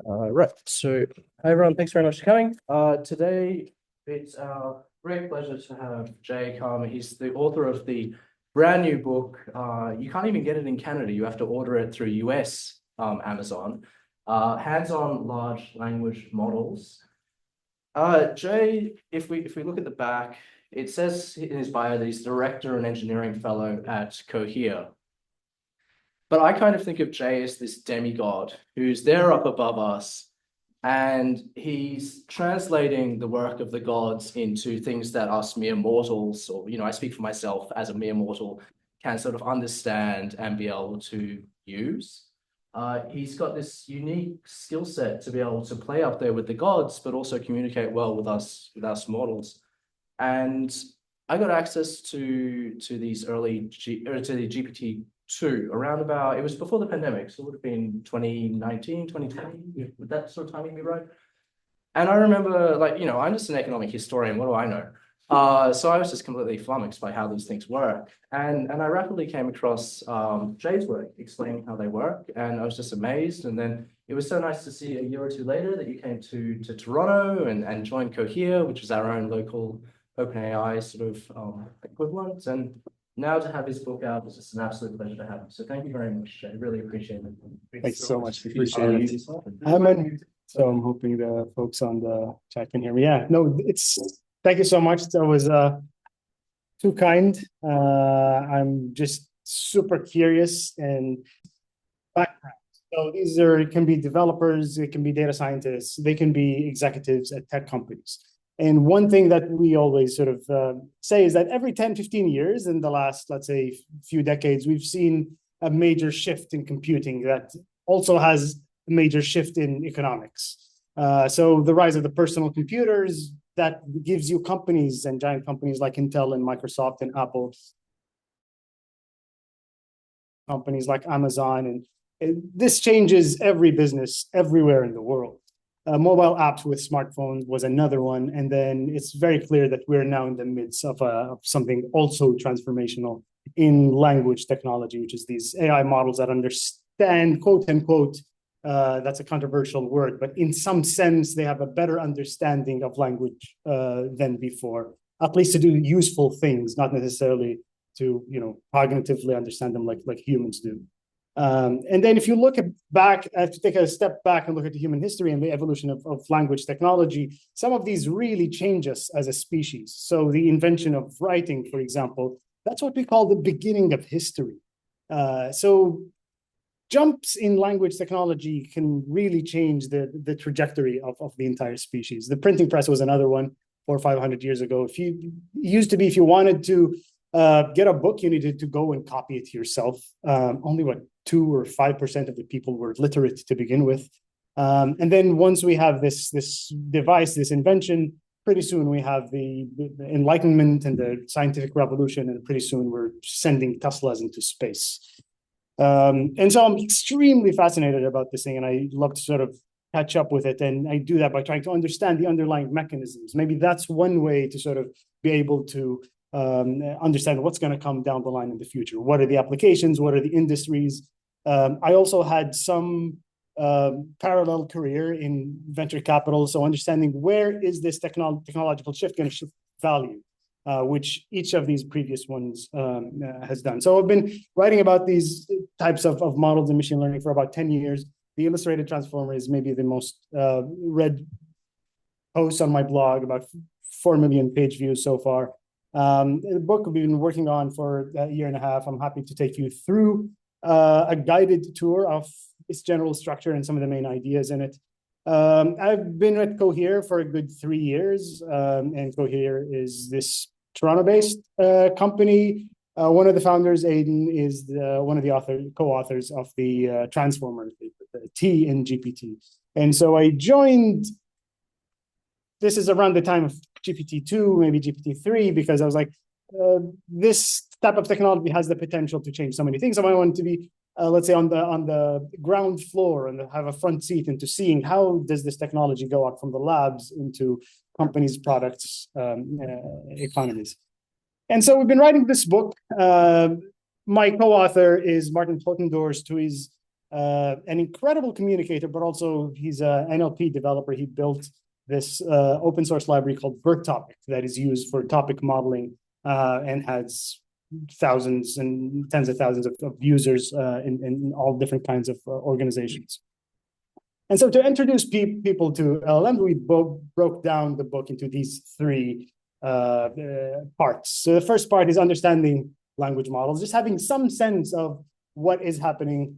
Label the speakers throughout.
Speaker 1: Right. So, hi everyone. Thanks very much for coming. Today it's our great pleasure to have Jay come. He's the author of the brand new book. You can't even get it in Canada. You have to order it through US Amazon. Hands-on large language models. Jay, if we look at the back, it says in his bio that he's director and engineering fellow at Cohere. But I kind of think of Jay as this demigod who's there up above us, and he's translating the work of the gods into things that us mere mortals, or I speak for myself as a mere mortal, can sort of understand and be able to use. He's got this unique skill set to be able to play up there with the gods, but also communicate well with us mortals. And I got access to these to the GPT-2 around about, it was before the pandemic, so it would have been 2019, 2020. Would that sort of timing be right? And I remember, I'm just an economic historian. What do I know? So I was just completely flummoxed by how these things work. And I rapidly came across Jay's work explaining how they work. And I was just amazed. And then it was so nice to see a year or two later that you came to Toronto and joined Cohere, which is our own local OpenAI sort of equivalent. And now to have his book out is just an absolute pleasure to have him. So thank you very much, Jay. Really appreciate it.
Speaker 2: Thanks so much. Appreciate it. I'm unmuted, so I'm hoping the folks on the chat can hear me. Yeah, no, thank you so much. That was too kind. I'm just super curious and background. So it can be developers, it can be data scientists, they can be executives at tech companies. And one thing that we always sort of say is that every 10, 15 years in the last, let's say, few decades, we've seen a major shift in computing that also has a major shift in economics. So the rise of the personal computers, that gives you companies and giant companies like Intel and Microsoft and Apple, companies like Amazon, and this changes every business everywhere in the world. Mobile apps with smartphones was another one. And then it's very clear that we're now in the midst of something also transformational in language technology, which is these AI models that understand, quote unquote, that's a controversial word, but in some sense, they have a better understanding of language than before, at least to do useful things, not necessarily to, cognitively understand them like humans do. And then if you look back, to take a step back and look at the human history and the evolution of language technology, some of these really change us as a species. So the invention of writing, for example, that's what we call the beginning of history. So jumps in language technology can really change the trajectory of the entire species. The printing press was another one 400 or 500 years ago. It used to be, if you wanted to get a book, you needed to go and copy it yourself. Only 2 or 5% of the people were literate to begin with. And then once we have this device, this invention, pretty soon we have the Enlightenment and the scientific revolution, and pretty soon we're sending Teslas into space. And so I'm extremely fascinated about this thing, and I love to sort of catch up with it. And I do that by trying to understand the underlying mechanisms. Maybe that's one way to sort of be able to understand what's going to come down the line in the future. What are the applications? What are the industries? I also had some parallel career in venture capital, so understanding where is this technological shift going to shift value, which each of these previous ones has done. So I've been writing about these types of models in machine learning for about 10 years. The Illustrated Transformer is maybe the most read post on my blog, about 4 million page views so far. The book we've been working on for a year and a half. I'm happy to take you through a guided tour of its general structure and some of the main ideas in it. I've been at Cohere for a good 3 years, and Cohere is this Toronto-based company. One of the founders, Aidan, is one of the co-authors of the Transformer, the T in GPT. And so I joined. This is around the time of GPT-2, maybe GPT-3, because I was like, this type of technology has the potential to change so many things. So I wanted to be, let's say, on the ground floor and have a front seat into seeing how does this technology go out from the labs into companies, products, economies. And so we've been writing this book. My co-author is Martin Plotendorst, who is an incredible communicator, but also he's an NLP developer. He built this open source library called BERT that is used for topic modeling and has thousands and tens of thousands of users in all different kinds of organizations. And so to introduce people to LLM, we broke down the book into these three parts. So the first part is understanding language models, just having some sense of what is happening,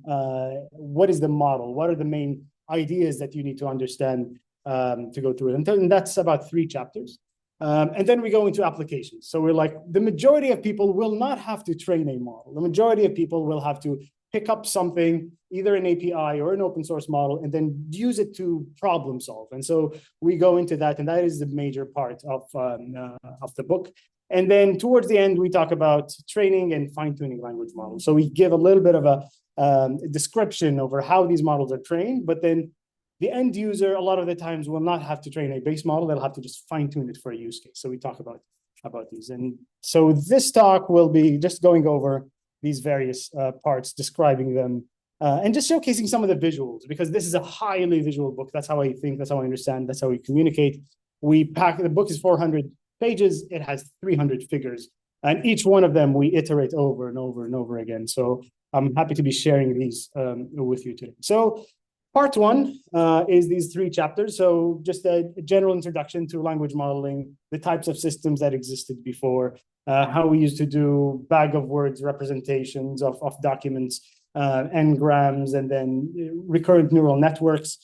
Speaker 2: what is the model, what are the main ideas that you need to understand to go through it. And that's about 3 chapters. And then we go into applications. So we're like, the majority of people will not have to train a model. The majority of people will have to pick up something, either an API or an open source model, and then use it to problem solve. And so we go into that, and that is the major part of the book. And then towards the end, we talk about training and fine-tuning language models. So we give a little bit of a description over how these models are trained, but then the end user, a lot of the times, will not have to train a base model. They'll have to just fine-tune it for a use case. So we talk about these. And so this talk will be just going over these various parts, describing them, and just showcasing some of the visuals, because this is a highly visual book. That's how I think, that's how I understand, that's how we communicate. The book is 400 pages. It has 300 figures. And each one of them we iterate over and over and over again. So I'm happy to be sharing these with you today. So part 1 is these 3 chapters. So just a general introduction to language modeling, the types of systems that existed before, how we used to do bag of words representations of documents, n-grams, and then recurrent neural networks,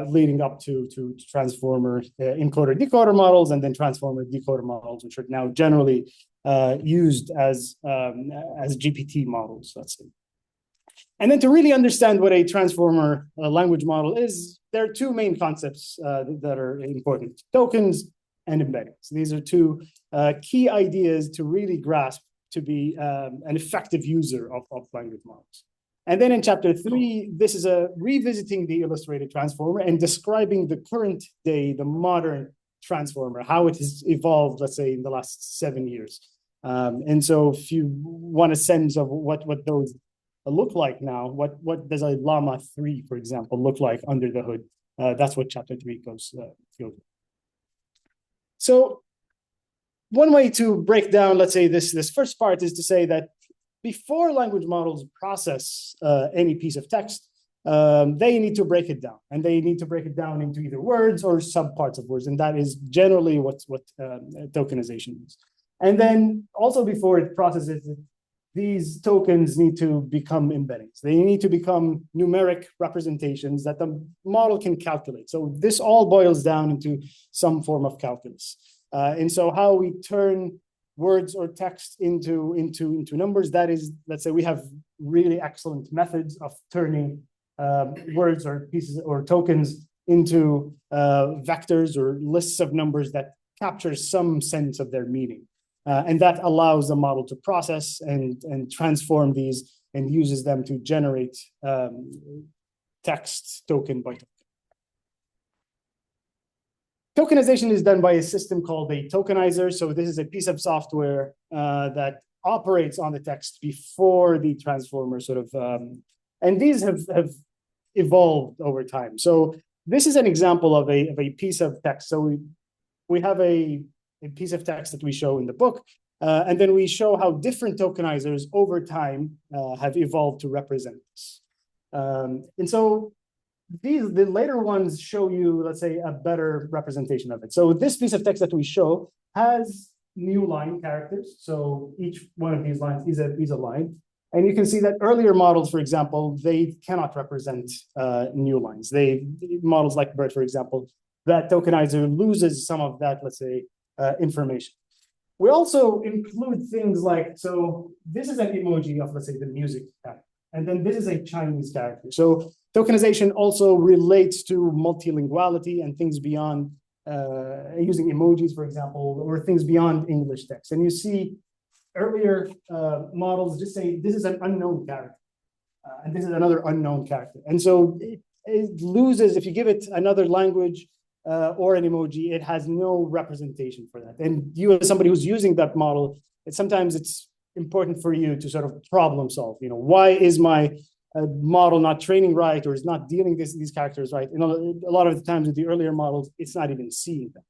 Speaker 2: leading up to transformer encoder-decoder models, and then transformer decoder models, which are now generally used as GPT models, let's say. And then to really understand what a transformer language model is, there are 2 main concepts that are important: tokens and embeddings. These are 2 key ideas to really grasp to be an effective user of language models. And then in chapter 3, this is revisiting the illustrated transformer and describing the current day, the modern transformer, how it has evolved, let's say, in the last 7 years. And so if you want a sense of what those look like now, what does a Llama 3, for example, look like under the hood? That's what chapter 3 goes. So one way to break down, let's say, this first part is to say that before language models process any piece of text, they need to break it down, and they need to break it down into either words or subparts of words, and that is generally what tokenization is. And then also before it processes it, these tokens need to become embeddings. They need to become numeric representations that the model can calculate. So this all boils down into some form of calculus. And so how we turn words or text into numbers, that is, let's say we have really excellent methods of turning words or pieces or tokens into vectors or lists of numbers that capture some sense of their meaning. And that allows the model to process and transform these and uses them to generate text token by token. Tokenization is done by a system called a tokenizer. So this is a piece of software that operates on the text before the transformer and these have evolved over time. So this is an example of a piece of text. So we have a piece of text that we show in the book, and then we show how different tokenizers over time have evolved to represent this. And so the later ones show you, let's say, a better representation of it. So this piece of text that we show has new line characters. So each one of these lines is a line. And you can see that earlier models, for example, they cannot represent new lines. Models like BERT, for example, that tokenizer loses some of that, let's say, information. We also include things like, so this is an emoji of, let's say, the music character, and then this is a Chinese character. So tokenization also relates to multilinguality and things beyond using emojis, for example, or things beyond English text. And you see earlier models just say, this is an unknown character, and this is another unknown character. And so it loses, if you give it another language, or an emoji, it has no representation for that. And you, as somebody who's using that model, sometimes it's important for you to sort of problem solve. Why is my model not training right or is not dealing these characters right. You know, a lot of the times with the earlier models, it's not even seeing that.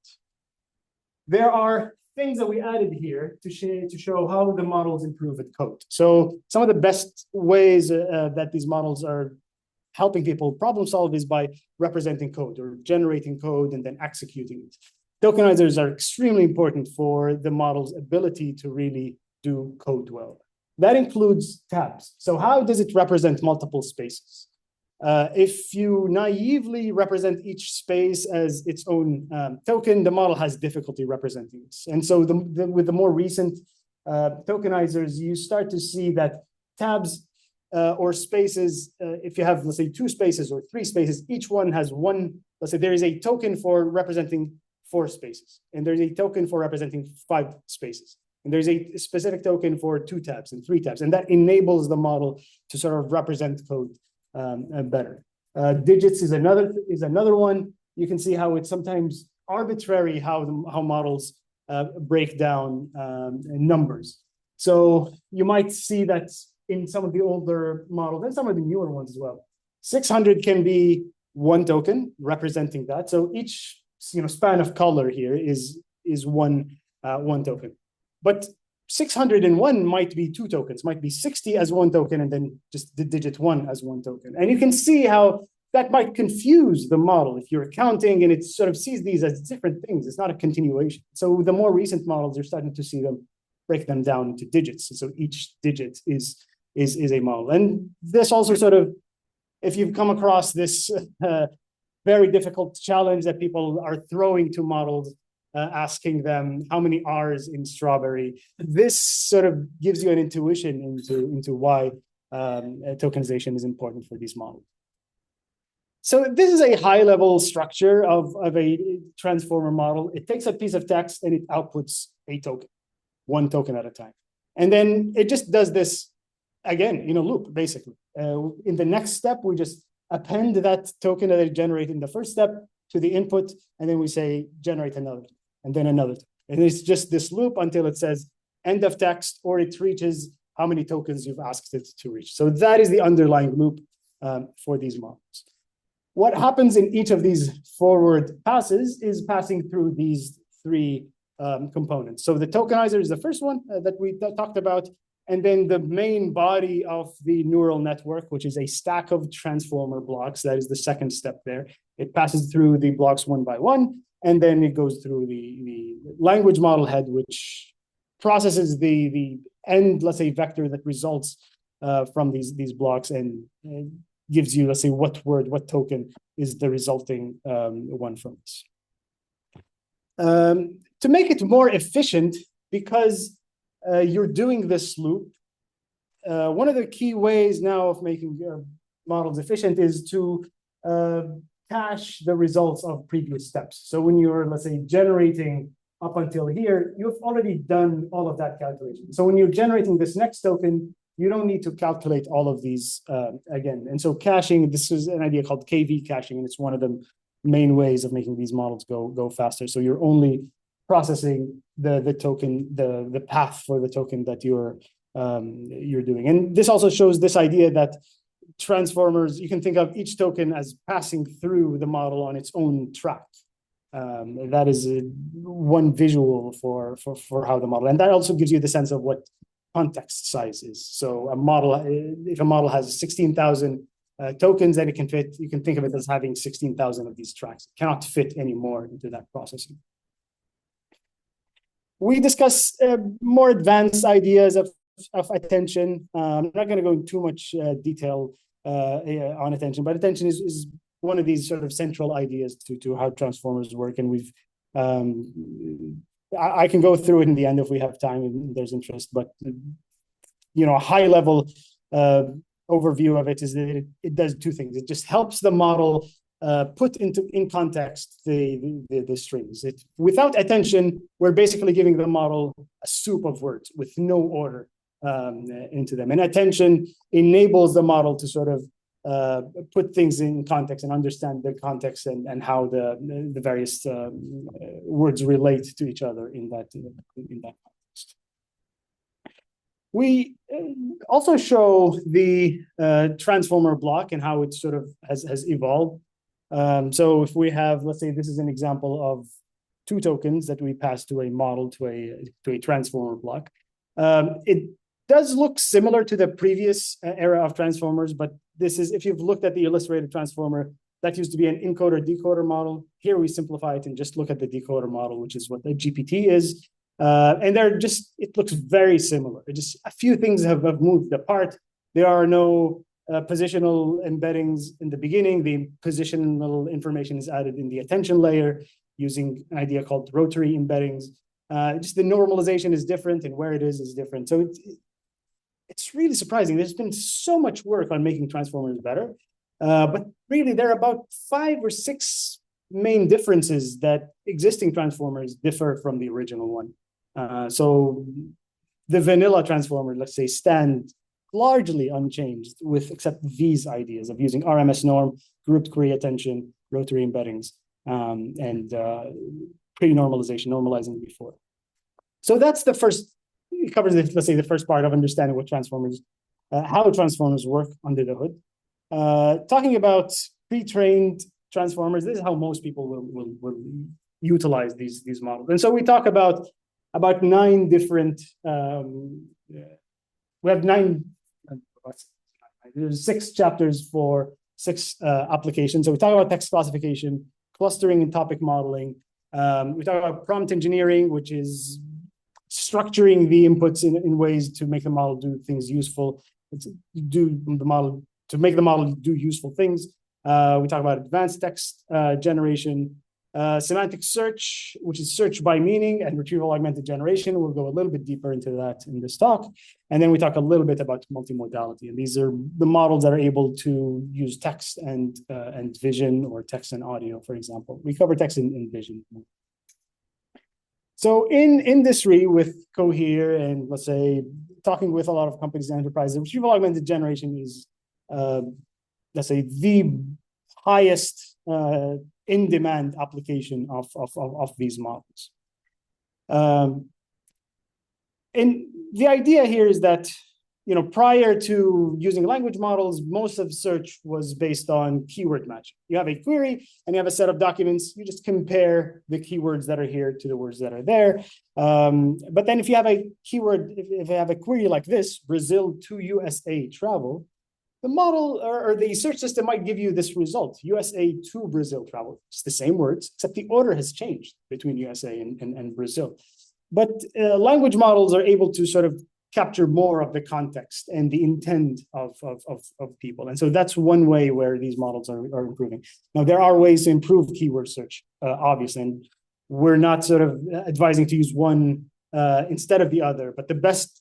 Speaker 2: There are things that we added here to show how the models improve with code. So some of the best ways that these models are helping people problem solve is by representing code or generating code and then executing it. Tokenizers are extremely important for the model's ability to really do code well. That includes tabs. So how does it represent multiple spaces? If you naively represent each space as its own token, the model has difficulty representing this. And so with the more recent tokenizers, you start to see that tabs or spaces, if you have, let's say, 2 spaces or 3 spaces, each one has one, let's say there is a token for representing 4 spaces, and there's a token for representing 5 spaces. And there's a specific token for 2 tabs and 3 tabs, and that enables the model to sort of represent code better. Digits is another one. You can see how it's sometimes arbitrary how models break down numbers. So you might see that in some of the older models and some of the newer ones as well. 600 can be 1 token representing that. So each span of color here is one token. But 601 might be 2 tokens, might be 60 as 1 token, and then just the digit 1 as 1 token. And you can see how that might confuse the model if you're counting and it sort of sees these as different things. It's not a continuation. So the more recent models, you're starting to see them break them down into digits. So each digit is a model. And this also sort of, if you've come across this very difficult challenge that people are throwing to models, asking them how many R's in strawberry, this sort of gives you an intuition into why tokenization is important for these models. So this is a high-level structure of a transformer model. It takes a piece of text and it outputs a token, 1 token at a time. And then it just does this again in a loop, basically. In the next step, we just append that token that it generated in the first step to the input, and then we say, generate another, and then another. And it's just this loop until it says end of text, or it reaches how many tokens you've asked it to reach. So that is the underlying loop for these models. What happens in each of these forward passes is passing through these 3 components. So the tokenizer is the first one that we talked about. And then the main body of the neural network, which is a stack of transformer blocks, that is the second step there. It passes through the blocks 1 by 1, and then it goes through the language model head, which processes the end, let's say, vector that results from these blocks and gives you, let's say, what word, what token is the resulting one from this. To make it more efficient, because you're doing this loop, one of the key ways now of making models efficient is to cache the results of previous steps. So when you're, let's say, generating up until here, you've already done all of that calculation. So when you're generating this next token, you don't need to calculate all of these again. And so caching, this is an idea called KV caching, and it's one of the main ways of making these models go faster. So you're only processing the token, the path for the token that you're doing. And this also shows this idea that transformers, you can think of each token as passing through the model on its own track. That is one visual for how the model, and that also gives you the sense of what context size is. So a model, if a model has 16,000 tokens, then it can fit, you can think of it as having 16,000 of these tracks. It cannot fit any more into that processing. We discuss more advanced ideas of attention. I'm not going to go into too much detail on attention, but attention is one of these sort of central ideas to how transformers work. And we've, I can go through it in the end if we have time and there's interest, but a high level overview of it is that it does 2 things. It just helps the model put in context the strings. Without attention, we're basically giving the model a soup of words with no order into them. And attention enables the model to sort of put things in context and understand the context and how the various words relate to each other in that context. We also show the transformer block and how it sort of has evolved. So if we have, let's say this is an example of two tokens that we pass to a model, to a transformer block. It does look similar to the previous era of transformers, but this is, if you've looked at the illustrated transformer, that used to be an encoder-decoder model. Here we simplify it and just look at the decoder model, which is what the GPT is. And they're just, it looks very similar. Just a few things have moved apart. There are no positional embeddings in the beginning. The positional information is added in the attention layer using an idea called rotary embeddings. Just the normalization is different and where it is different. So it's really surprising. There's been so much work on making transformers better. But really, there are about 5 or 6 main differences that existing transformers differ from the original one. So the vanilla transformer, let's say, stand largely unchanged, with except these ideas of using RMS norm, grouped query attention, rotary embeddings, and pre-normalization, normalizing before. So that's the first, it covers, let's say, the first part of understanding what transformers, how transformers work under the hood. Talking about pre-trained transformers, this is how most people will utilize these models. And so we talk about 9 different, we have 9, there's 6 chapters for 6 applications. So we talk about text classification, clustering and topic modeling. We talk about prompt engineering, which is structuring the inputs in ways to make the model do things useful, to make the model do useful things. We talk about advanced text generation, semantic search, which is search by meaning, and retrieval augmented generation. We'll go a little bit deeper into that in this talk. And then we talk a little bit about multimodality. And these are the models that are able to use text and vision, or text and audio, for example. We cover text and vision. So in industry with Cohere and, let's say, talking with a lot of companies and enterprises, retrieval augmented generation is, let's say, the highest in-demand application of these models. And the idea here is that, prior to using language models, most of search was based on keyword matching. You have a query and you have a set of documents. You just compare the keywords that are here to the words that are there. But then if you have a keyword, if you have a query like this, Brazil to USA travel, the model or the search system might give you this result, USA to Brazil travel. It's the same words, except the order has changed between USA and Brazil. But language models are able to sort of capture more of the context and the intent of people. And so that's one way where these models are improving. Now, there are ways to improve keyword search, obviously, and we're not sort of advising to use one instead of the other, but the best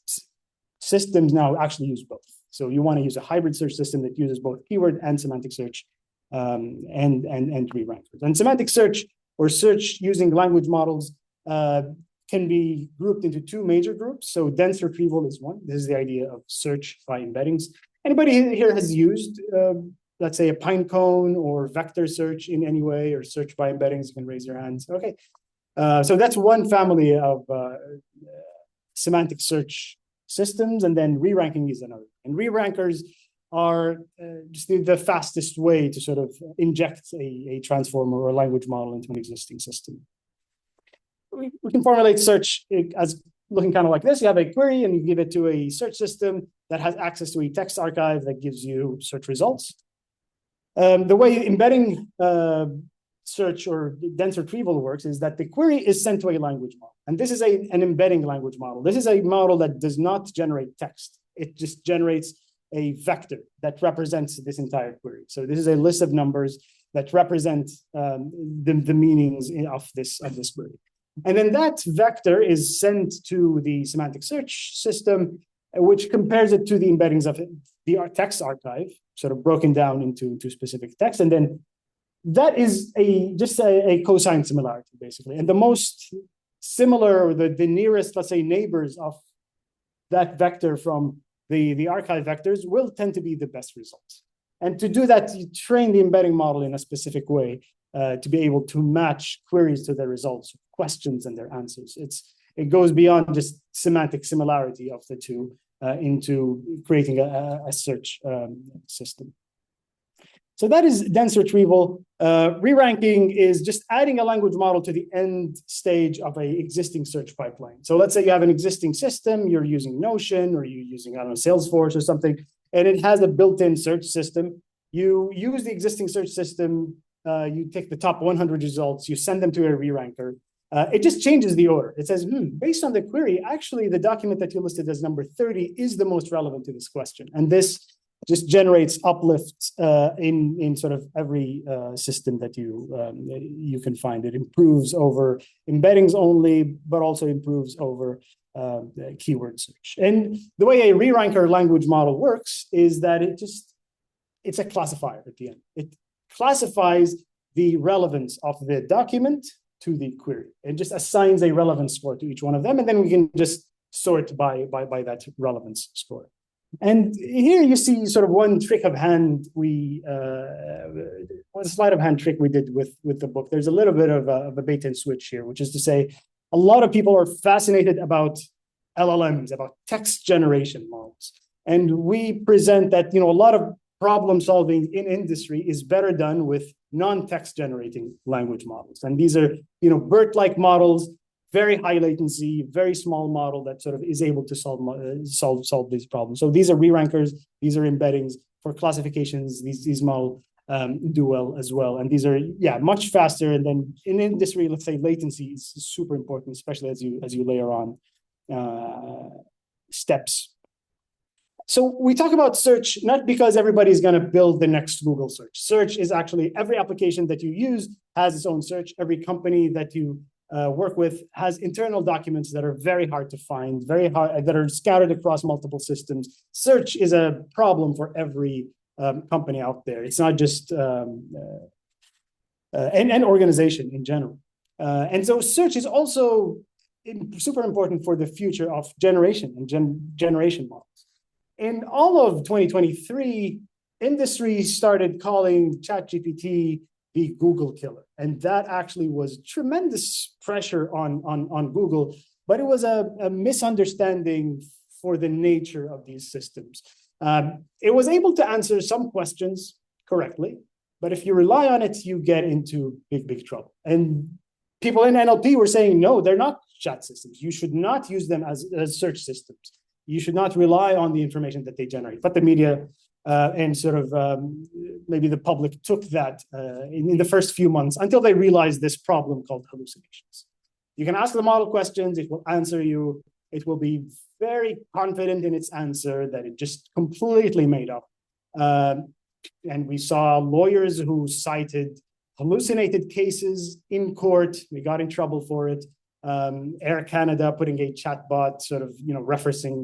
Speaker 2: systems now actually use both. So you want to use a hybrid search system that uses both keyword and semantic search and re-rankers. And semantic search, or search using language models, can be grouped into 2 major groups. So dense retrieval is one. This is the idea of search by embeddings. Anybody here has used, let's say, a pine cone or vector search in any way, or search by embeddings? You can raise your hands. Okay. So that's one family of semantic search systems, and then re-ranking is another. And re-rankers are just the fastest way to sort of inject a transformer or a language model into an existing system. We can formulate search as looking kind of like this. You have a query and you give it to a search system that has access to a text archive that gives you search results. The way embedding search or dense retrieval works is that the query is sent to a language model. And this is an embedding language model. This is a model that does not generate text. It just generates a vector that represents this entire query. So this is a list of numbers that represent the meanings of this query. And then that vector is sent to the semantic search system, which compares it to the embeddings of the text archive, sort of broken down into specific text. And then that is just a cosine similarity, basically. And the most similar, or the nearest, let's say, neighbors of that vector from the archive vectors will tend to be the best results. And to do that, you train the embedding model in a specific way to be able to match queries to the results, questions and their answers. It goes beyond just semantic similarity of the two. into creating a search system. So that is dense retrieval. Re-ranking is just adding a language model to the end stage of an existing search pipeline. So let's say you have an existing system, you're using Notion, or you're using, I don't know, Salesforce or something, and it has a built-in search system. You use the existing search system, you take the top 100 results, you send them to a re-ranker. It just changes the order. It says, based on the query, actually the document that you listed as number 30 is the most relevant to this question. And this just generates uplifts in sort of every system that you can find. It improves over embeddings only, but also improves over keyword search. And the way a re-ranker language model works is that it's a classifier at the end. It classifies the relevance of the document to the query. It just assigns a relevance score to each one of them, and then we can just sort by that relevance score. And here you see sort of one trick of hand one sleight of hand trick we did with the book. There's a little bit of a bait and switch here, which is to say, a lot of people are fascinated about LLMs, about text generation models. And we present that, a lot of problem solving in industry is better done with non-text generating language models. And these are, BERT-like models, very high latency, very small model that sort of is able to solve these problems. So these are re-rankers, these are embeddings. For classifications, these models do well as well. And these are, much faster. And then in industry, let's say latency is super important, especially as you layer on steps. So we talk about search, not because everybody's going to build the next Google search. Search is actually every application that you use has its own search. Every company that you work with has internal documents that are very hard to find, that are scattered across multiple systems. Search is a problem for every company out there. It's not just an organization in general. And so search is also super important for the future of generation and generation models. In all of 2023, industry started calling ChatGPT the Google killer. And that actually was tremendous pressure on Google, but it was a misunderstanding for the nature of these systems. It was able to answer some questions correctly, but if you rely on it, you get into big trouble. And people in NLP were saying, no, they're not chat systems. You should not use them as search systems. You should not rely on the information that they generate. But the media and sort of maybe the public took that in the first few months until they realized this problem called hallucinations. You can ask the model questions, it will answer you. It will be very confident in its answer that it just completely made up. And we saw lawyers who cited hallucinated cases in court. We got in trouble for it. Air Canada putting a chatbot sort of, referencing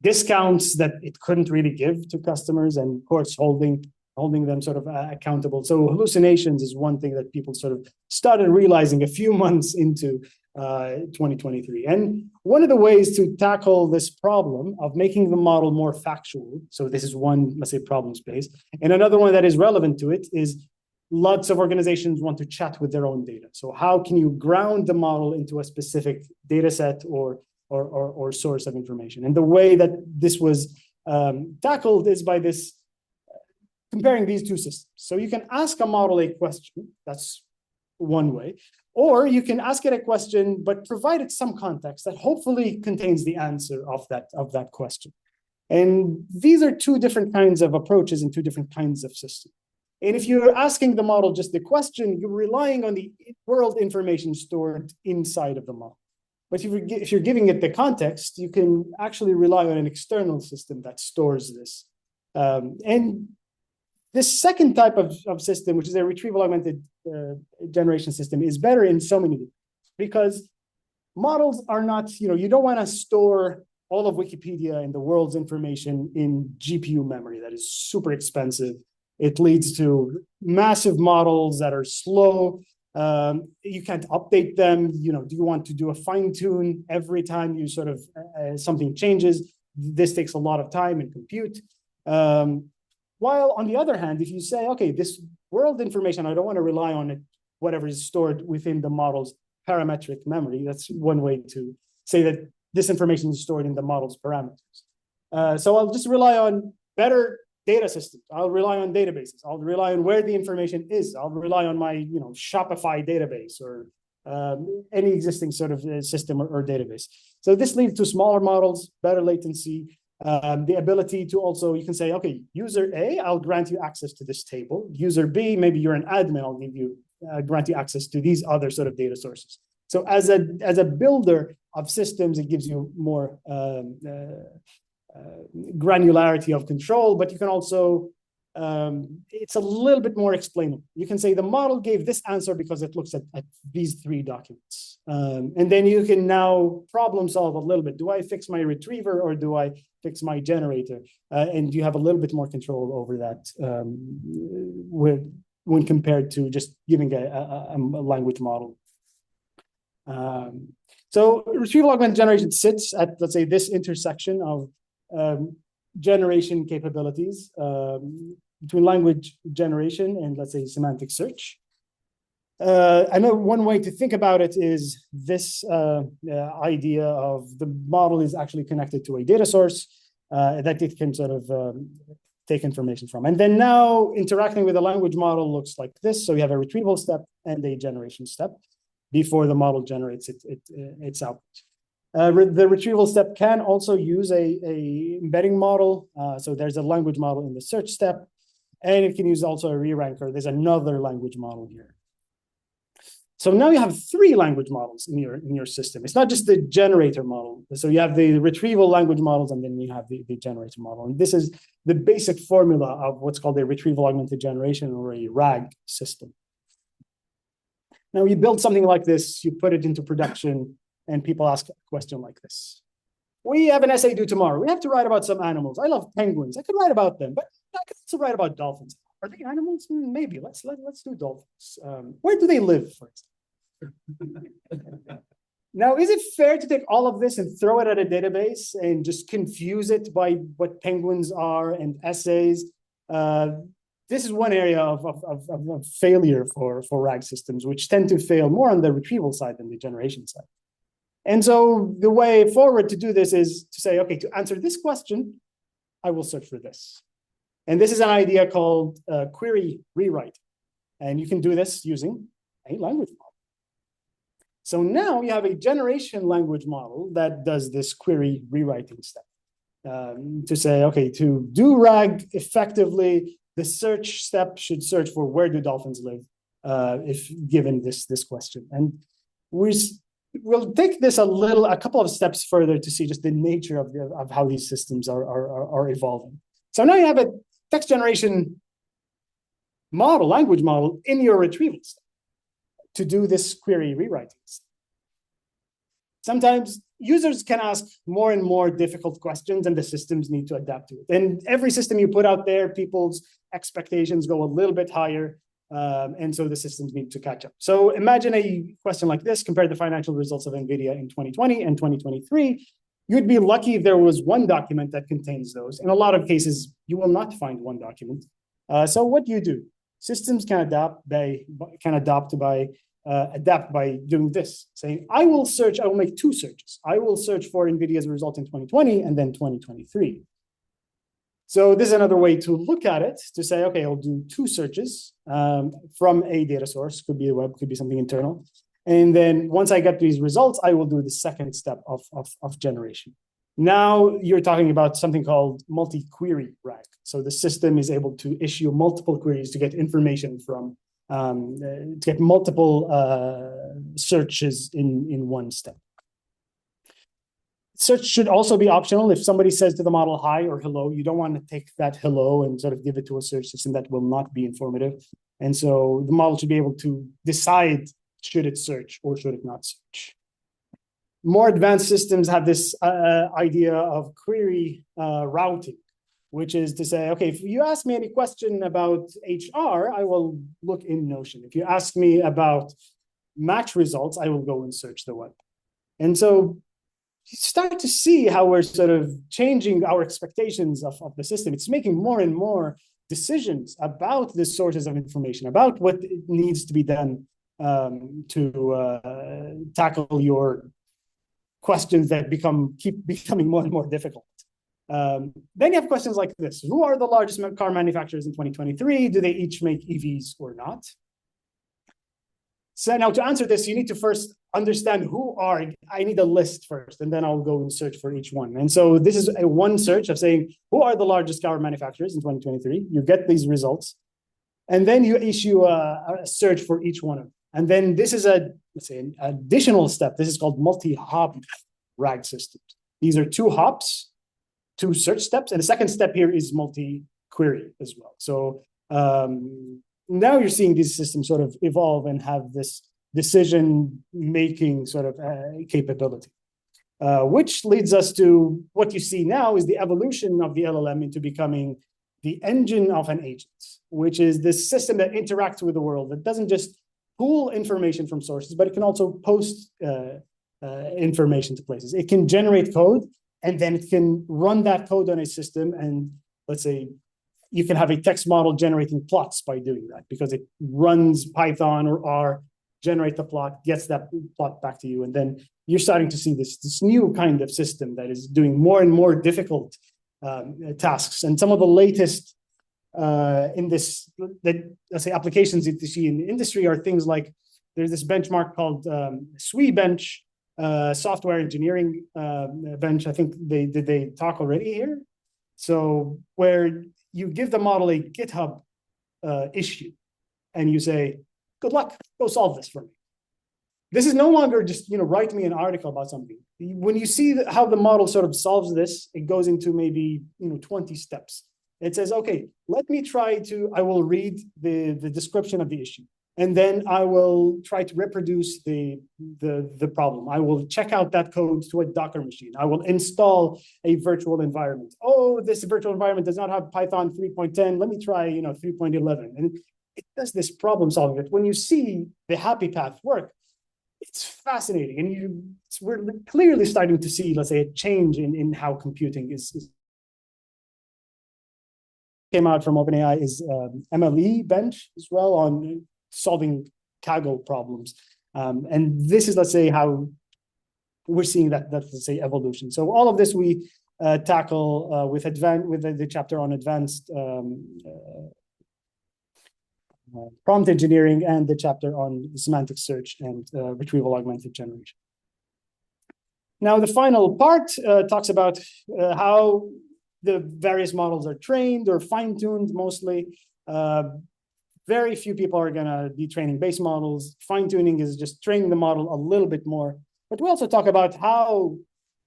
Speaker 2: discounts that it couldn't really give to customers, and courts holding them sort of accountable. So hallucinations is one thing that people sort of started realizing a few months into 2023. And one of the ways to tackle this problem of making the model more factual, so this is one, let's say, problem space, and another one that is relevant to it is lots of organizations want to chat with their own data. So how can you ground the model into a specific data set or source of information? And the way that this was tackled is by this comparing these two systems. So you can ask a model a question, that's one way, or you can ask it a question, but provide it some context that hopefully contains the answer of that question. And these are two different kinds of approaches and two different kinds of systems. And if you're asking the model just the question, you're relying on the world information stored inside of the model. But if you're giving it the context, you can actually rely on an external system that stores this. And this second type of system, which is a retrieval augmented generation system, is better in so many ways, because models are not, you don't want to store all of Wikipedia and the world's information in GPU memory that is super expensive. It leads to massive models that are slow. You can't update them. Do you want to do a fine tune every time you sort of something changes? This takes a lot of time and compute. While on the other hand, if you say, okay, this world information, I don't want to rely on it, whatever is stored within the model's parametric memory. That's one way to say that this information is stored in the model's parameters. So I'll just rely on better data systems. I'll rely on databases. I'll rely on where the information is. I'll rely on my, Shopify database or any existing sort of system or database. So this leads to smaller models, better latency, the ability to also, you can say, okay, user A, I'll grant you access to this table. User B, maybe you're an admin, I'll grant you access to these other sort of data sources. So as a builder of systems, it gives you more granularity of control, but you can also, it's a little bit more explainable. You can say the model gave this answer because it looks at these 3 documents. And then you can now problem solve a little bit. Do I fix my retriever or do I fix my generator? And you have a little bit more control over that when compared to just giving a language model. So retrieval augmented generation sits at, let's say, this intersection of generation capabilities between language generation and, let's say, semantic search. I know one way to think about it is this idea of the model is actually connected to a data source that it can sort of take information from. And then now interacting with a language model looks like this. So you have a retrieval step and a generation step before the model generates its output. The retrieval step can also use a embedding model. So there's a language model in the search step, and it can use also a re-ranker. There's another language model here. So now you have 3 language models in your system. It's not just the generator model. So you have the retrieval language models, and then you have the generator model. And this is the basic formula of what's called a retrieval augmented generation or a RAG system. Now you build something like this, you put it into production, and people ask a question like this. We have an essay due tomorrow. We have to write about some animals. I love penguins. I could write about them, but I could also write about dolphins. Are they animals? Maybe. Let's do dolphins. Where do they live, for example? Now, is it fair to take all of this and throw it at a database and just confuse it by what penguins are and essays? This is one area of failure for RAG systems, which tend to fail more on the retrieval side than the generation side. And so the way forward to do this is to say, okay, to answer this question, I will search for this. And this is an idea called query rewrite. And you can do this using a language model. So now you have a generation language model that does this query rewriting step. To say, okay, to do RAG effectively, the search step should search for where do dolphins live if given this question. And we'll take this a couple of steps further to see just the nature of how these systems are evolving. So now you have a text generation model, language model in your retrieval step to do this query rewriting. Sometimes users can ask more and more difficult questions and the systems need to adapt to it. And every system you put out there, people's expectations go a little bit higher. And so the systems need to catch up. So imagine a question like this, compare the financial results of NVIDIA in 2020 and 2023. You'd be lucky if there was one document that contains those. In a lot of cases, you will not find one document. So what do? Systems can adapt by doing this, saying, I will make 2 searches. I will search for NVIDIA's result in 2020 and then 2023. So this is another way to look at it, to say, okay, I'll do 2 searches from a data source, could be a web, could be something internal. And then once I get these results, I will do the second step of generation. Now you're talking about something called multi-query RAG. So the system is able to issue multiple queries to get information from, to get multiple searches in one step. Search should also be optional. If somebody says to the model hi or hello, you don't want to take that hello and sort of give it to a search system that will not be informative. And so the model should be able to decide, should it search or should it not search? More advanced systems have this idea of query routing, which is to say, okay, if you ask me any question about HR, I will look in Notion. If you ask me about match results, I will go and search the web. And so you start to see how we're sort of changing our expectations of the system. It's making more and more decisions about the sources of information, about what needs to be done to tackle your questions that keep becoming more and more difficult. Then you have questions like this. Who are the largest car manufacturers in 2023? Do they each make EVs or not? So now to answer this, you need to first understand I need a list first, and then I'll go and search for each one. And so this is a one search of saying, who are the largest car manufacturers in 2023? You get these results. And then you issue a search for each one of them. And then this is let's say, an additional step. This is called multi-hop RAG systems. These are two hops, two search steps. And the second step here is multi-query as well. So now you're seeing these systems sort of evolve and have this decision-making sort of capability, which leads us to what you see now is the evolution of the LLM into becoming the engine of an agent, which is this system that interacts with the world, that doesn't just pull information from sources, but it can also post information to places. It can generate code, and then it can run that code on a system. And let's say you can have a text model generating plots by doing that, because it runs Python or R, generate the plot, gets that plot back to you. And then you're starting to see this new kind of system that is doing more and more difficult tasks. And some of the latest let's say applications that you see in the industry are things like, there's this benchmark called SWE bench, software engineering bench. I think they talk already here. So where you give the model a GitHub issue and you say, good luck, go solve this for me. This is no longer just, write me an article about something. When you see how the model sort of solves this, it goes into maybe 20 steps. It says, okay, let me I will read the description of the issue. And then I will try to reproduce the problem. I will check out that code to a Docker machine. I will install a virtual environment. Oh, this virtual environment does not have Python 3.10. Let me try 3.11. And it does this problem solving. When you see the happy path work, it's fascinating. And we're clearly starting to see, let's say, a change in how computing is came out from OpenAI is MLE bench as well on solving Kaggle problems. And this is, let's say, how we're seeing that let's say, evolution. So all of this we tackle with the chapter on advanced prompt engineering and the chapter on semantic search and retrieval augmented generation. Now, the final part talks about how the various models are trained or fine-tuned mostly. Very few people are going to be training base models. Fine-tuning is just training the model a little bit more. But we also talk about how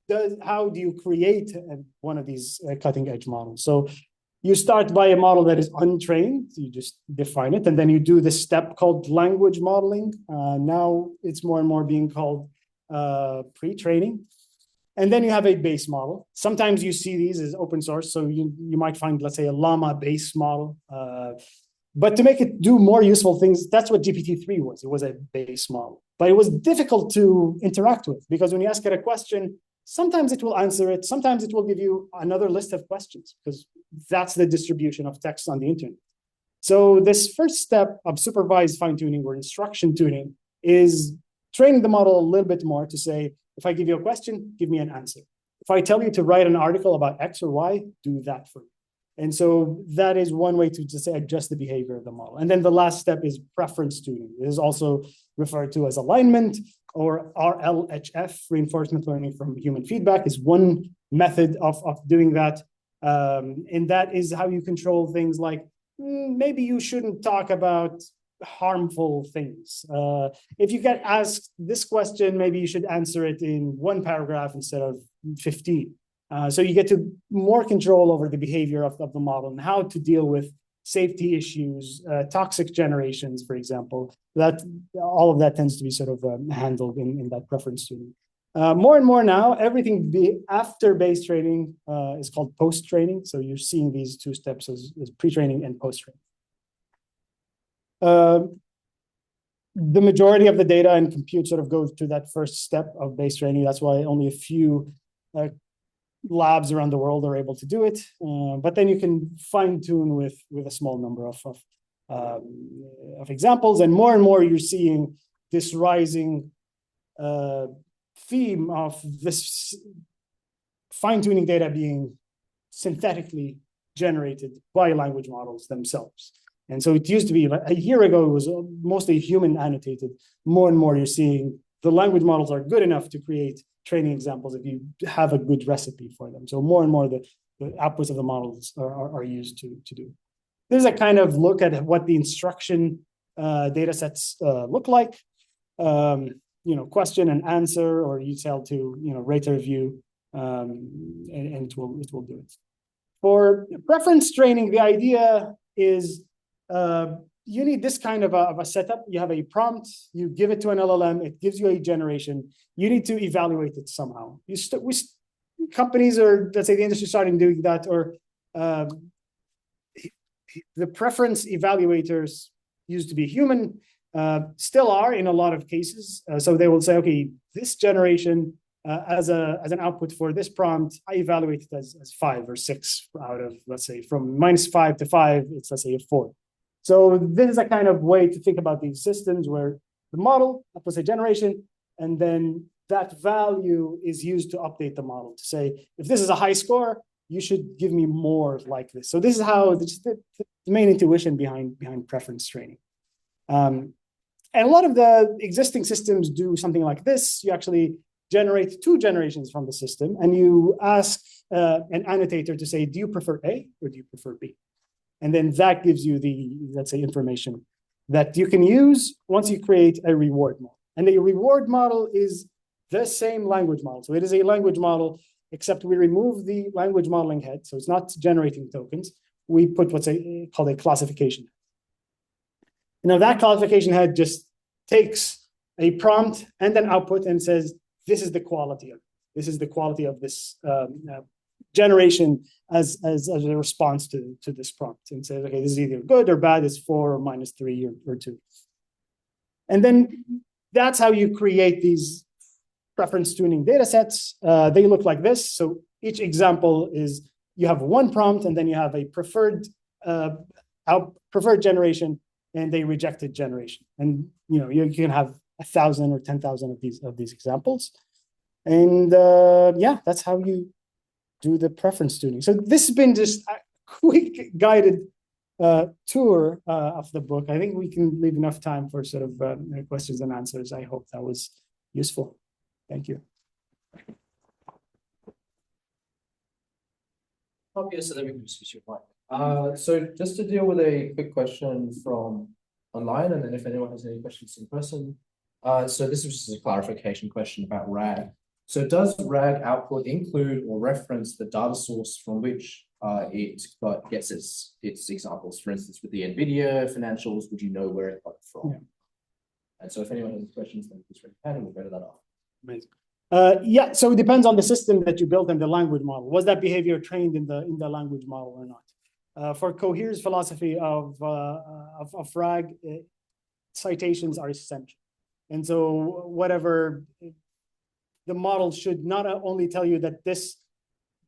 Speaker 2: do you create one of these cutting-edge models. So you start by a model that is untrained. You just define it, and then you do this step called language modeling. Now it's more and more being called pre-training. And then you have a base model. Sometimes you see these as open source. So you might find, let's say, a llama base model. But to make it do more useful things, that's what GPT-3 was. It was a base model. But it was difficult to interact with, because when you ask it a question, sometimes it will answer it. Sometimes it will give you another list of questions, because that's the distribution of text on the internet. So this first step of supervised fine-tuning or instruction tuning is training the model a little bit more to say, if I give you a question, give me an answer. If I tell you to write an article about X or Y, do that for me. And so that is one way to just adjust the behavior of the model. And then the last step is preference tuning. It is also referred to as alignment, or RLHF, reinforcement learning from human feedback, is one method of doing that. And that is how you control things like, maybe you shouldn't talk about harmful things. If you get asked this question, maybe you should answer it in one paragraph instead of 15. So you get to more control over the behavior of the model and how to deal with safety issues, toxic generations, for example. That all of that tends to be sort of handled in that preference tuning. More and more now, everything after base training is called post-training. So you're seeing these two steps as pre-training and post-training. The majority of the data and compute sort of goes to that first step of base training. That's why only a few labs around the world are able to do it. But then you can fine tune with a small number of examples, and more you're seeing this rising theme of this fine-tuning data being synthetically generated by language models themselves. And so it used to be, like a year ago, it was mostly human annotated. More and more, you're seeing the language models are good enough to create training examples if you have a good recipe for them. So more and more, the outputs of the models are used to do. This is a kind of look at what the instruction data sets look like. Question and answer, or you tell to rate a review, and it will do it. For preference training, the idea is you need this kind of a setup. You have a prompt, you give it to an LLM, it gives you a generation. You need to evaluate it somehow. Companies, or let's say the industry, starting doing that, or the preference evaluators used to be human, still are in a lot of cases. So they will say, okay, this generation as an output for this prompt, I evaluate it as 5 or 6 out of, let's say, from -5 to 5, it's, let's say, a 4. So this is a kind of way to think about these systems where the model outputs a generation, and then that value is used to update the model to say, if this is a high score, you should give me more like this. So this is how the main intuition behind preference training. And a lot of the existing systems do something like this. You actually generate 2 generations from the system, and you ask an annotator to say, do you prefer A or do you prefer B? And then that gives you the, let's say, information that you can use once you create a reward model. And the reward model is the same language model. So it is a language model, except we remove the language modeling head. So it's not generating tokens. We put what's called a classification. Now that classification head just takes a prompt and an output and says, this is the quality of it. This is the quality of this generation as a response to this prompt, and says, okay, this is either good or bad, it's 4 or -3 or 2. And then that's how you create these preference tuning data sets. They look like this. So each example is, you have one prompt, and then you have a preferred generation and a rejected generation. And you can have 1,000 or 10,000 of these examples. And yeah, that's how you do the preference tuning. So this has been just a quick guided tour of the book. I think we can leave enough time for sort of questions and answers. I hope that was useful. Thank you.
Speaker 1: Okay, so then we can switch your mic. So just to deal with a quick question from online, and then if anyone has any questions in person. So this is just a clarification question about RAG. So does RAG output include or reference the data source from which it gets its examples? For instance, with the NVIDIA financials, would you know where it got it from? Yeah. And so if anyone has questions, then please raise your hand and we'll go to that off.
Speaker 2: Amazing. Yeah, so it depends on the system that you built and the language model. Was that behavior trained in the language model or not? For Cohere's philosophy of RAG, citations are essential. And so whatever, the model should not only tell you that this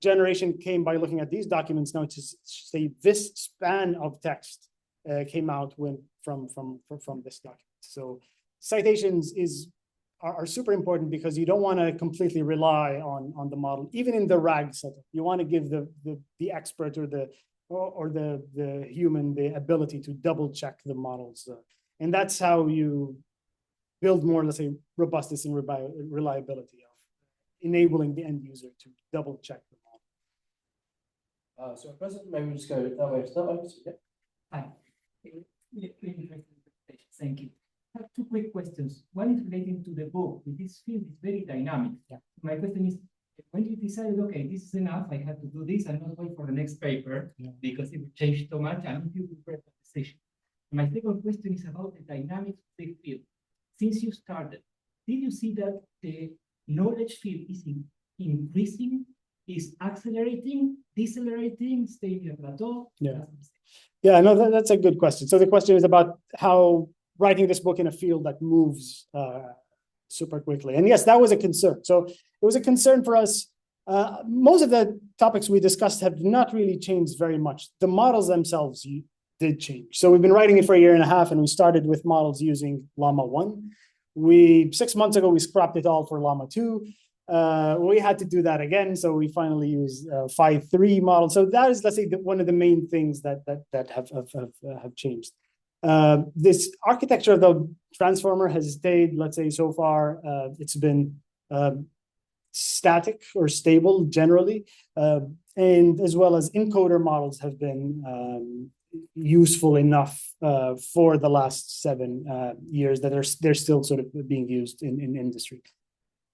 Speaker 2: generation came by looking at these documents, no, to say this span of text came out from this document. So citations are super important, because you don't want to completely rely on the model, even in the RAG setup. You want to give the expert or the human the ability to double check the models, and that's how you build more, let's say, robustness and reliability of enabling the end user to double check the model.
Speaker 1: So at present, maybe we just go that way. Yeah.
Speaker 3: Hi. Thank you. I have 2 quick questions. One is relating to the book. This field is very dynamic. Yeah. My question is, when you decided, okay, this is enough, I have to do this, I'm not wait for the next paper, because it will change so much, and you prepare the decision. My second question is about the dynamics of the field. Since you started, did you see that the knowledge field is increasing, is accelerating, decelerating, staying at a plateau?
Speaker 2: Yeah, no, that's a good question. So the question is about how writing this book in a field that moves super quickly. And yes, that was a concern. So it was a concern for us. Most of the topics we discussed have not really changed very much. The models themselves did change. So we've been writing it for a year and a half, and we started with models using Llama 1. We 6 months ago, we scrapped it all for Llama 2. We had to do that again, so we finally used 5.3 model. So that is, let's say, one of the main things that have changed. This architecture of the transformer has stayed, let's say, so far, it's been static or stable generally, and as well as encoder models have been useful enough for the last 7 years that they're still sort of being used in industry.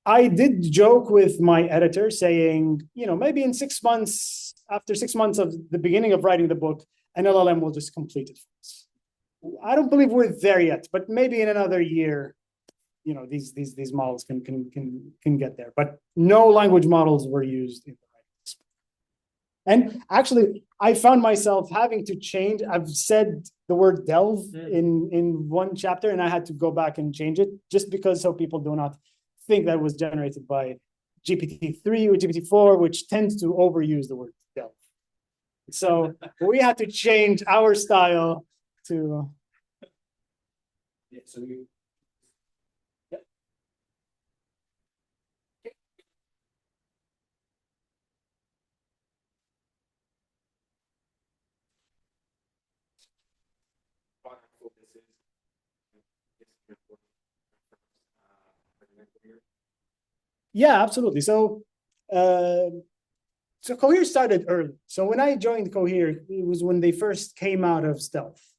Speaker 2: I did joke with my editor saying, maybe in 6 months, after 6 months of the beginning of writing the book, an LLM will just complete it for us. I don't believe we're there yet, but maybe in another year, these models can get there. But no language models were used in the writing. And actually, I found myself having to change. I've said the word delve in one chapter, and I had to go back and change it just because so people do not think that was generated by GPT-3 or GPT-4, which tends to overuse the word delve. So we had to change our style to.
Speaker 1: Yeah, so you.
Speaker 2: Yeah, absolutely. So Cohere started early. So when I joined Cohere, it was when they first came out of stealth.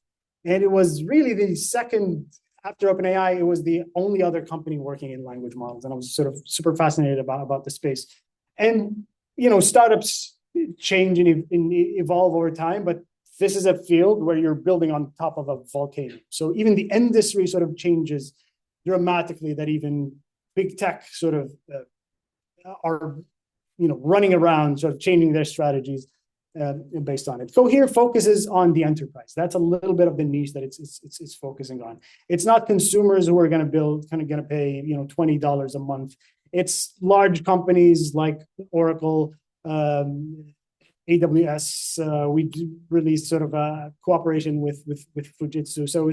Speaker 2: And it was really the second, after OpenAI, it was the only other company working in language models. And I was sort of super fascinated about the space. And, startups change and evolve over time, but this is a field where you're building on top of a volcano. So even the industry sort of changes dramatically, that even big tech sort of are, running around, sort of changing their strategies based on it. Cohere focuses on the enterprise. That's a little bit of the niche that it's focusing on. It's not consumers who are going to pay $20 a month. It's large companies like Oracle, AWS. We released sort of a cooperation with Fujitsu. So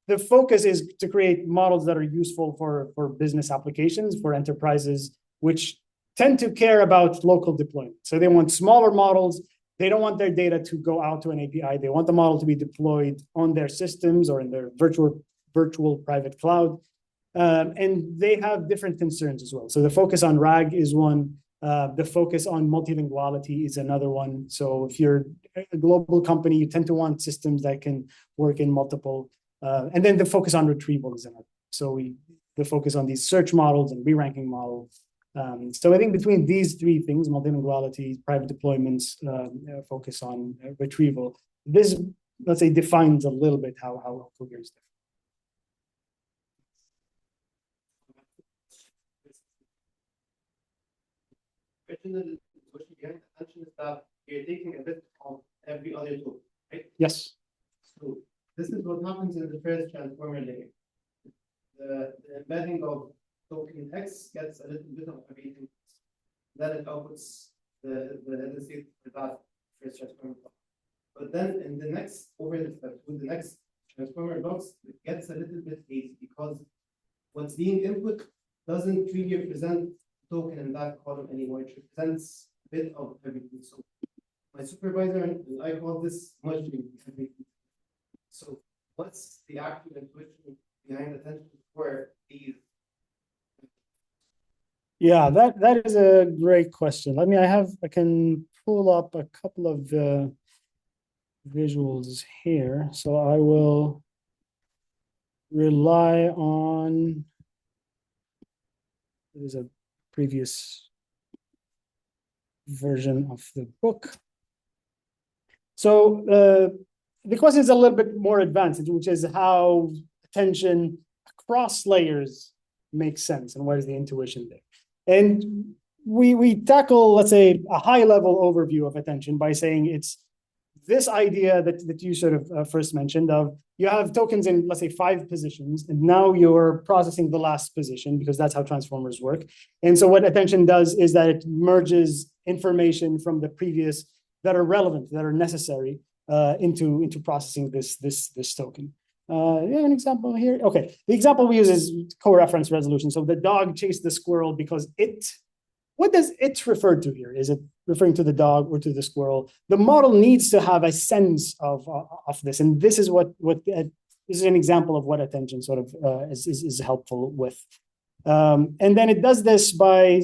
Speaker 2: the focus is to create models that are useful for business applications, for enterprises, which tend to care about local deployment. So they want smaller models. They don't want their data to go out to an API. They want the model to be deployed on their systems or in their virtual private cloud. And they have different concerns as well. So the focus on RAG is one. The focus on multilinguality is another one. So if you're a global company, you tend to want systems that can work in multiple. And then the focus on retrieval is another. So the focus on these search models and re-ranking models. So I think between these 3 things, multilinguality, private deployments, focus on retrieval, this, let's say, defines a little bit how Cohere is
Speaker 1: different. What you behind attention is that you're taking a bit of every other tool, right?
Speaker 2: Yes.
Speaker 1: So this is what happens in the first transformer layer. The embedding of token X gets a little bit of a weighting. Then it outputs the state for that first transformer block. But then in the next with the next transformer blocks, it gets a little bit hazy because what's being input doesn't really represent token in that column anymore. It represents a bit of everything. So my supervisor and I call this merging everything. So what's the actual intuition behind attention for these?
Speaker 2: Yeah, that is a great question. I can pull up a couple of the visuals here. So I will rely on, there's a previous version of the book. So the question is a little bit more advanced, which is how attention across layers makes sense and what is the intuition there. And we tackle, let's say, a high level overview of attention by saying it's this idea that you sort of first mentioned of you have tokens in, let's say, 5 positions, and now you're processing the last position because that's how transformers work. And so what attention does is that it merges information from the previous that are relevant, that are necessary into processing this token. Yeah, an example here. Okay, the example we use is co-reference resolution. So the dog chased the squirrel because what does it refer to here? Is it referring to the dog or to the squirrel? The model needs to have a sense of this, and this is this is an example of what attention sort of is helpful with. And then it does this by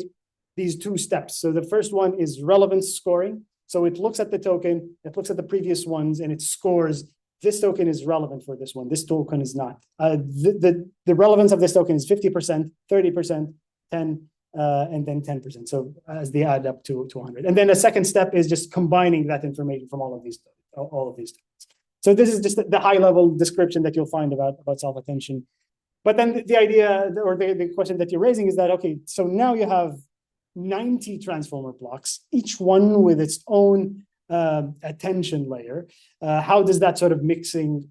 Speaker 2: these two steps. So the first one is relevance scoring. So it looks at the token, it looks at the previous ones, and it scores. This token is relevant for this one. This token is not. The relevance of this token is 50%, 30%, 10, and then 10%. So as they add up to 100. And then the second step is just combining that information from all of these tokens. So this is just the high level description that you'll find about self-attention. But then the idea or the question that you're raising is that, okay, so now you have 90 transformer blocks, each one with its own attention layer. How does that sort of mixing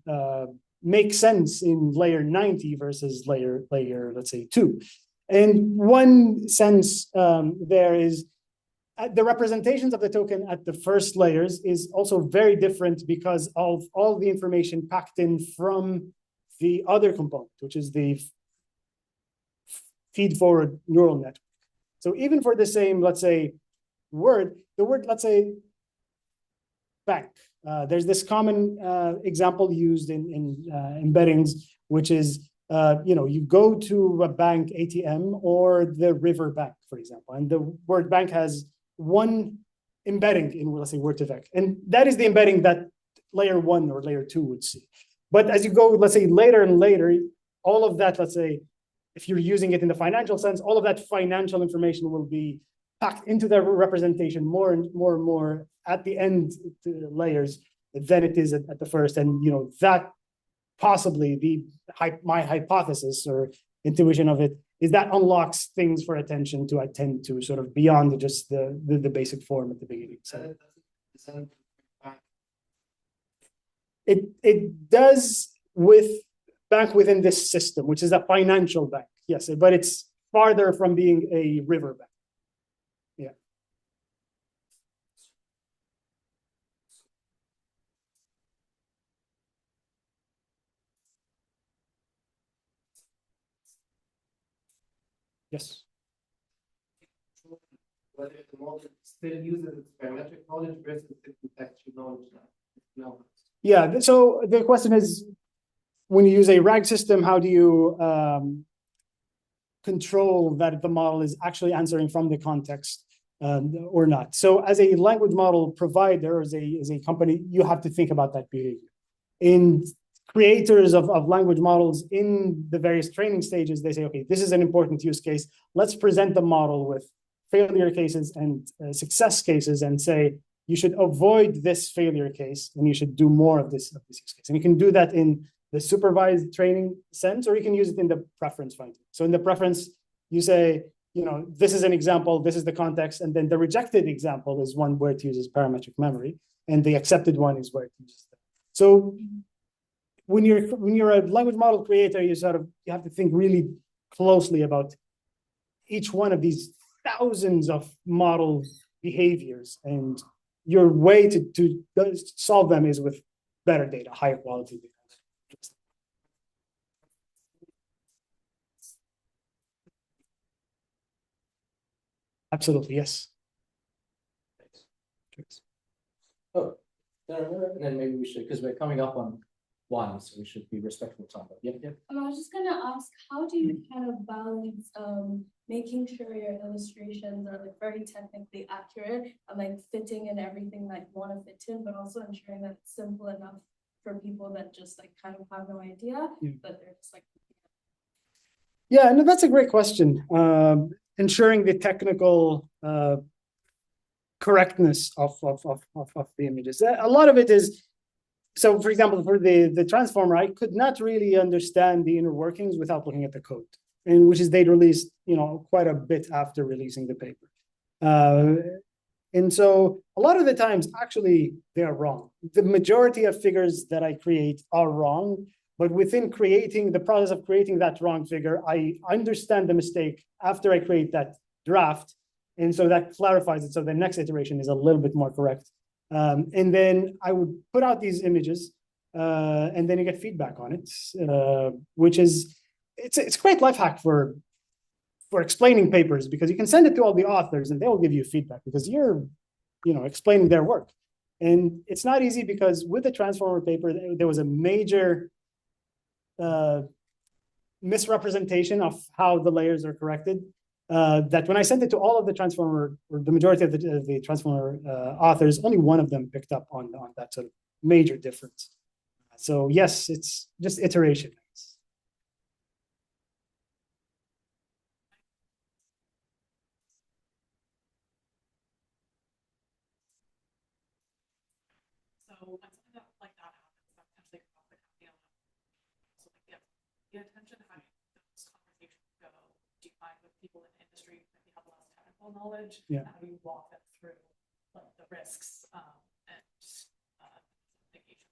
Speaker 2: make sense in layer 90 versus layer, let's say 2? And one sense there is the representations of the token at the first layers is also very different because of all the information packed in from the other component, which is the feed-forward neural network. So even for the same, let's say, word, the word, let's say, bank. There's this common example used in embeddings, which is, you go to a bank ATM or the river bank, for example, and the word bank has one embedding in, let's say, word2vec. And that is the embedding that layer 1 or layer 2 would see. But as you go, let's say, later and later, all of that, let's say, if you're using it in the financial sense, all of that financial information will be packed into the representation more and more at the end layers than it is at the first. And, that possibly my hypothesis or intuition of it is that unlocks things for attention to attend to sort of beyond just the basic form at the beginning. So it does with bank within this system, which is a financial bank. Yes, but it's farther from being a river bank. Yeah. Yes.
Speaker 4: Whether the model still uses its parametric knowledge versus the contextual knowledge now.
Speaker 2: Yeah, so the question is, when you use a RAG system, how do you control that the model is actually answering from the context or not? So as a language model provider, as a company, you have to think about that behavior. In creators of language models in the various training stages, they say, okay, this is an important use case. Let's present the model with failure cases and success cases and say, you should avoid this failure case and you should do more of this use case. And you can do that in the supervised training sense, or you can use it in the preference finding. So in the preference, you say, this is an example, this is the context, and then the rejected example is one where it uses parametric memory, and the accepted one is where it uses that. So when you're a language model creator, you have to think really closely about each one of these thousands of model behaviors, and your way to solve them is with better data, higher quality data. Absolutely, yes.
Speaker 1: Oh, and then maybe we should, because we're coming up on 1, so we should be respectful of time. But yeah.
Speaker 5: I was just gonna ask, how do you kind of balance making sure your illustrations are like very technically accurate and like fitting in everything that you want to fit in, but also ensuring that it's simple enough for people that just like kind of have no idea, but they're just like.
Speaker 2: Yeah, no, that's a great question. Ensuring the technical correctness of the images. A lot of it is, so for example, for the transformer, I could not really understand the inner workings without looking at the code, and which is they released, quite a bit after releasing the paper. And so a lot of the times, actually, they are wrong. The majority of figures that I create are wrong, but within the process of creating that wrong figure, I understand the mistake after I create that draft. And so that clarifies it. So the next iteration is a little bit more correct. And then I would put out these images and then you get feedback on it, which is it's a great life hack for explaining papers, because you can send it to all the authors and they will give you feedback because you're explaining their work. And it's not easy because with the transformer paper, there was a major misrepresentation of how the layers are corrected. That when I sent it to all of the transformer, or the majority of the transformer authors, only one of them picked up on that sort of major difference. So yes, it's just iteration.
Speaker 6: So when something like that happens, that potentially could also happen. So like the attention behind those conversations go, do you find with people in the industry that you have less technical knowledge?
Speaker 2: Yeah.
Speaker 6: How do you walk them through like the risks and mitigation?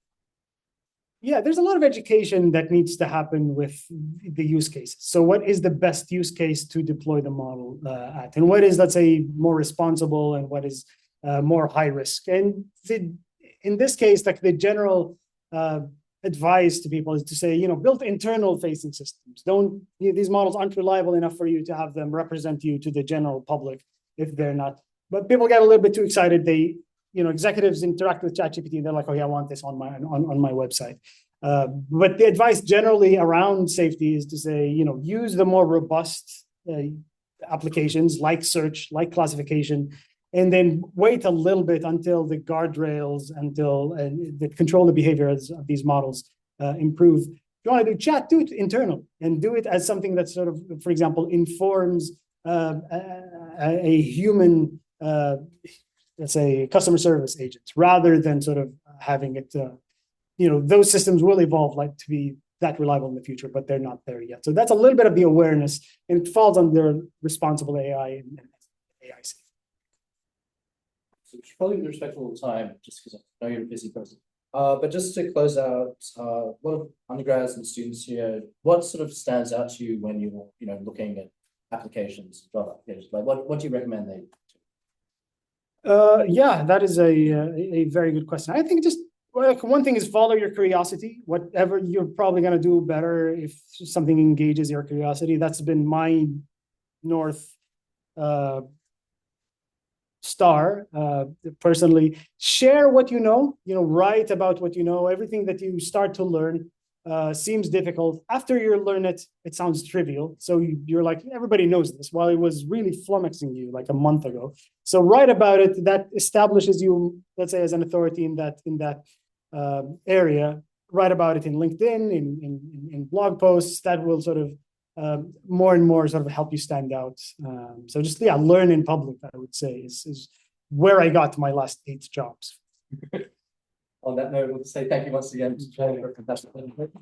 Speaker 2: Yeah, there's a lot of education that needs to happen with the use cases. So what is the best use case to deploy the model at? And what is, let's say, more responsible, and what is more high risk? And in this case, like the general advice to people is to say, build internal facing systems. These models aren't reliable enough for you to have them represent you to the general public if they're not. But people get a little bit too excited. Executives interact with ChatGPT and they're like, oh yeah, I want this on my website. But the advice generally around safety is to say, use the more robust applications like search, like classification, and then wait a little bit until the guardrails, that control the behaviors of these models improve. If you want to do chat, do it internal and do it as something that sort of, for example, informs a human, let's say, customer service agent, rather than sort of having it, those systems will evolve to be that reliable in the future, but they're not there yet. So that's a little bit of the awareness, and it falls under responsible AI and AI safety.
Speaker 1: So we should probably be respectful of time, just because I know you're a busy person. But just to close out, a lot of undergrads and students here, what sort of stands out to you when you're looking at applications, job applications? Like what do you recommend they do?
Speaker 2: Yeah, that is a very good question. I think just one thing is follow your curiosity. Whatever you're probably going to do better if something engages your curiosity. That's been my North Star personally. Share what you know, write about what you know. Everything that you start to learn seems difficult. After you learn it, it sounds trivial. So you're like, everybody knows this, while it was really flummoxing you like a month ago. So write about it. That establishes you, let's say, as an authority in that area. Write about it in LinkedIn, in blog posts. That will sort of more and more sort of help you stand out. So just learn in public, I would say, is where I got my last 8 jobs.
Speaker 1: On that note, we'll say thank you once again to Jay for a fantastic presentation.